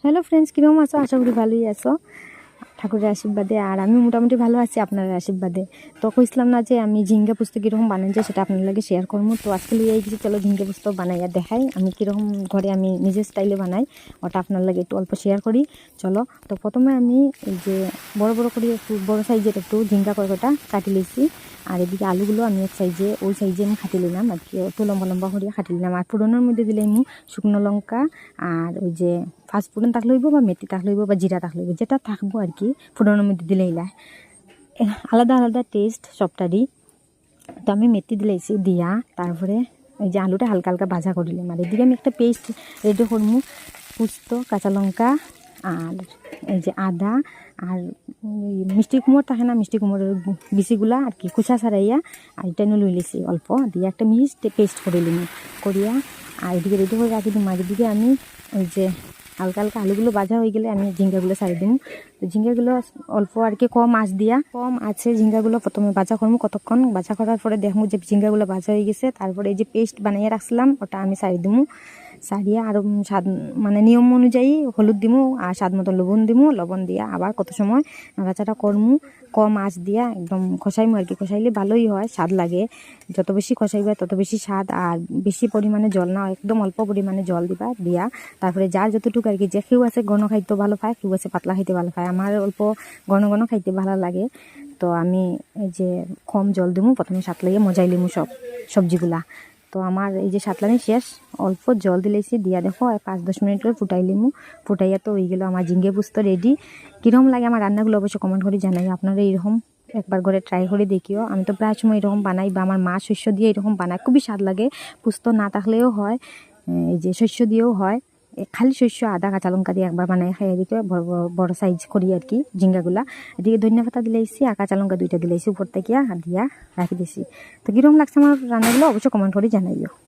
Hello friends, কীরকম আছো? আশা করি ভালোই আছো ঠাকুরের আশীর্বাদে। আর আমি মোটামুটি ভালো আছি আপনার আশীর্বাদে। তো কইছিলাম না যে আমি ঝিঙ্গা পুস্ত কীরকম বানাই যায় সেটা আপনার লাগে শেয়ার করবো। তো আজকে লিয়ে গেছি, চলো ঝিঙ্গা পুস্ত বানাই আর দেখাই আমি কীরকম ঘরে আমি নিজের স্টাইলে বানাই, ওটা আপনার লাগে একটু অল্প শেয়ার করি। চলো, তো প্রথমে আমি এই যে বড় বড় করে একটু বড় সাইজের একটু ঝিঙ্গা কয়েকটা কাটি লিয়েছি। আর এদিকে আলুগুলো আমি এক সাইজে ওই সাইজে আমি খাটি নিলাম আর কি, একটু লম্বা লম্বা করে খাটি নিলাম। আর ফোড়নের মধ্যে দিলে আমি শুকনো লঙ্কা আর ওই যে ফাস্টফুডন থাকলে হইব বা মেথি থাকলে হইব বা জিরা থাকলে হইব, যেটা থাকবো আর কি ফোড়নের মধ্যে দিলেই লাই আলাদা আলাদা টেস্ট সবটারই। তো আমি মেথি দিলেছি দিয়া তারপরে ওই যে আলুটা হালকা হালকা ভাজা করিলাম। আর এদিকে আমি একটা পেস্ট রেডি করবো, পুস্ত, কাঁচা লঙ্কা আর এই যে আদা আর মিষ্টি কুমড় থাকে না, মিষ্টি কুমড়ের বিচিগুলা আর কি কুচা ছাড়াইয়া আর এটা নিয়ে লই লিছি অল্প দিয়ে একটা মিষ্টি পেস্ট করে নিলাম করিয়া। আর এদিকে রেডি করে রাখি দিই। মাঝের দিকে আমি ওই যে হালকা হালকা আলুগুলো ভাজা হয়ে গেলে আমি ঝিঙ্গাগুলো ছাড়ি দিই। তো ঝিঙ্গাগুলো অল্প আর কি কম আঁচ দিয়া, কম আছে ঝিঙ্গাগুলো প্রথমে ভাজা করবো। কতক্ষণ ভাজা করার পরে দেখবো যে ঝিঙ্গাগুলো ভাজা হয়ে গেছে, তারপরে এই যে পেস্ট বানিয়ে রাখছিলাম ওটা আমি ছাড়ি দিবো। সারিয়া আর স্বাদ মানে নিয়ম অনুযায়ী হলুদ দিমু আর স্বাদ মতো লবণ দিমু। লবণ দিয়া আবার কত সময় নাড়াচাড়া করমু, কম আঁচ দিয়া একদম খসাইমু আর কি। খসাইলে ভালোই হয়, স্বাদ লাগে। যত বেশি খসাইবা তত বেশি স্বাদ। আর বেশি পরিমাণে জল না, একদম অল্প পরিমাণে জল দিবা। দিয়া তারপরে যার যতটুকু আর কি, যে কেউ আছে ঘন খাইতে ভালো পায়, কেউ আছে পাতলা খাইতে ভালো পায়। আমার অল্প ঘন ঘন খাইতে ভালো লাগে, তো আমি এই যে কম জল দিমু। প্রথমে সাতলাইয়ে মজাই লিমু সব সবজিগুলা। তো আমার এই যে সাতলানি শেষ, অল্প জল দিলেছি দিয়া দেখো 5-10 মিনিট করে ফুটাই লিমু। ফুটাইয়া তো হয়ে গেল আমার ঝিঙ্গে পুস্ত রেডি। কীরকম লাগে আমার রান্নাগুলো অবশ্যই কমেন্ট করে জানাই। আপনারা এরকম একবার করে ট্রাই করে দেখিও। আমি তো প্রায় সময় এরকম বানাই, বা আমার মা শস্য দিয়ে এরকম বানায়, খুবই স্বাদ লাগে। পুস্ত না থাকলেও হয়, এই যে শস্য দিয়েও হয়। খালি শস্য আদা কাঁচা লঙ্কা দিয়ে একবার বানাই খাই এদিকে বড় সাইজ করি আর কি ঝিঙ্গাগুলা। এদিকে ধনিয়া পাতা দিলেছি আর কাঁচা লঙ্কা 2টা দিলেছি উপর থেকে দিয়া রাখি দিয়েছি। তো কীরকম লাগছে আমার রান্নাগুলো অবশ্যই কমেন্ট করে জানাইও।